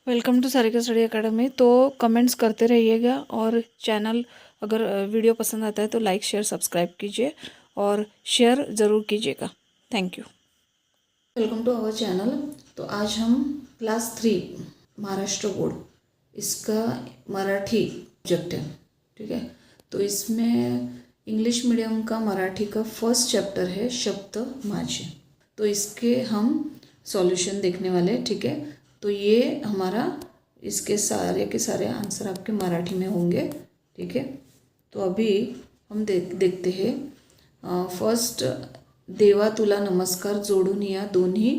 Welcome to Sarika study academy. तो comments करते रहिएगा और चैनल अगर वीडियो पसंद आता है तो लाइक शेयर सब्सक्राइब कीजिए और शेयर ज़रूर कीजिएगा। Thank you. Welcome to our channel. तो आज हम क्लास 3 महाराष्ट्र बोर्ड इसका मराठी सब्जेक्ट है, ठीक है। तो इसमें इंग्लिश मीडियम का मराठी का फर्स्ट चैप्टर है शब्द माझे। तो इसके हम सॉल्यूशन देखने वाले हैं, ठीक है। तो ये हमारा इसके सारे के सारे आंसर आपके मराठी में होंगे, ठीक है। तो अभी हम देखते हैं फर्स्ट, देवा तुला नमस्कार जोडून या दोन्ही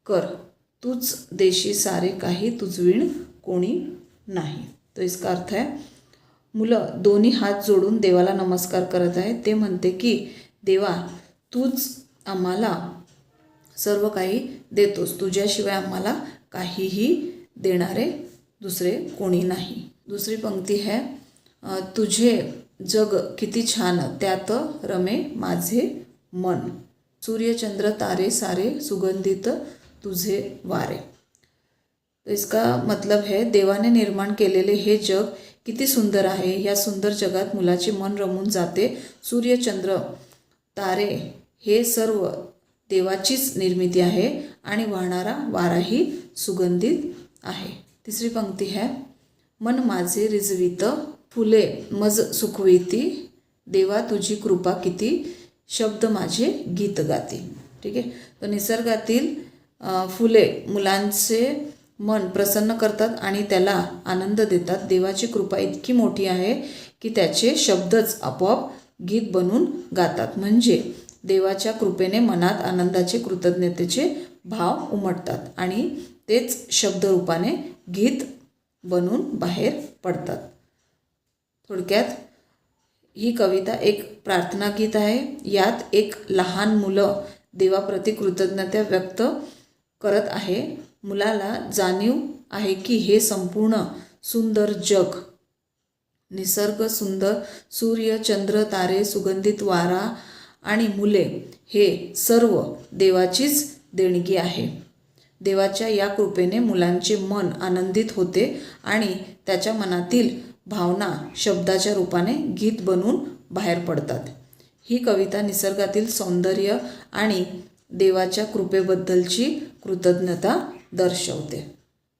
कर, तूच देशी सारे काही तुझविण कोणी नाही। तो इसका अर्थ है मुलं दोन्ही हात जोडून देवाला नमस्कार करत आहे। ते म्हणते की देवा तूच आम्हाला सर्व काही देतोस, तुझ्याशिवाय आम्हाला काहीही देणारे दुसरे कोणी नाही। दूसरी पंक्ति है तुझे जग किती छान त्यात रमे माझे मन, सूर्यचंद्र तारे सारे सुगंधित तुझे वारे। तो इसका मतलब है देवाने निर्माण केलेले हे जग किती सुंदर आहे। या सुंदर जगात मुलाचे मन रमून जाते। सूर्यचंद्र तारे हे सर्व देवाचीच निर्मिती आहे आणि वाहणारा वाराही सुगंधित आहे। तिसरी पंक्ति है मन माझे रिजवित फुले मज सुखविती, देवा तुझी कृपा किती शब्द माझे गीत गाती, ठीक है। तो निसर्गातील फुले मुलांचे मन प्रसन्न करतात आणि त्याला आनंद देतात। देवाची कृपा इतकी मोठी आहे की त्याचे शब्दच आपोआप गीत बनून गातात। म्हणजे देवाच्या कृपेने मनात आनंदाचे कृतज्ञतेचे भाव उमटतात आणि तेच शब्दरूपाने गीत बनून बाहेर पडतात। थोडक्यात ही कविता एक प्रार्थना गीत आहे। यात एक लहान मुलं देवाप्रती कृतज्ञता व्यक्त करत आहे। मुलाला जाणीव आहे की हे संपूर्ण सुंदर जग, निसर्ग सुंदर, सूर्य चंद्र तारे सुगंधित वारा आणि मुले हे सर्व देवाचीच देणगी आहे। देवाच्या या कृपेने मुलांचे मन आनंदित होते आणि त्याच्या मनातील भावना शब्दाच्या रूपाने गीत बनून बाहेर पडतात। ही कविता निसर्गातील सौंदर्य आणि देवाच्या कृपेबद्दलची कृतज्ञता दर्शवते।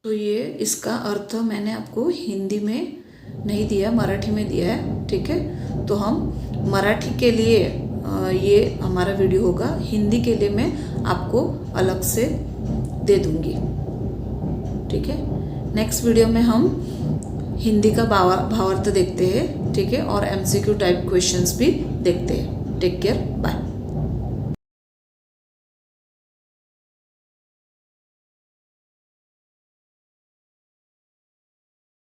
तो ये इसका अर्थ मैंने आपको हिंदी में नहीं दिया, मराठी में दिया है, ठीक है। तो हम मराठी के लिए ये हमारा वीडियो होगा, हिंदी के लिए मैं आपको अलग से दे दूंगी, ठीक है। नेक्स्ट वीडियो में हम हिंदी का भावार्थ देखते हैं, ठीक है, और MCQ टाइप क्वेश्चंस भी देखते हैं। Take care, bye.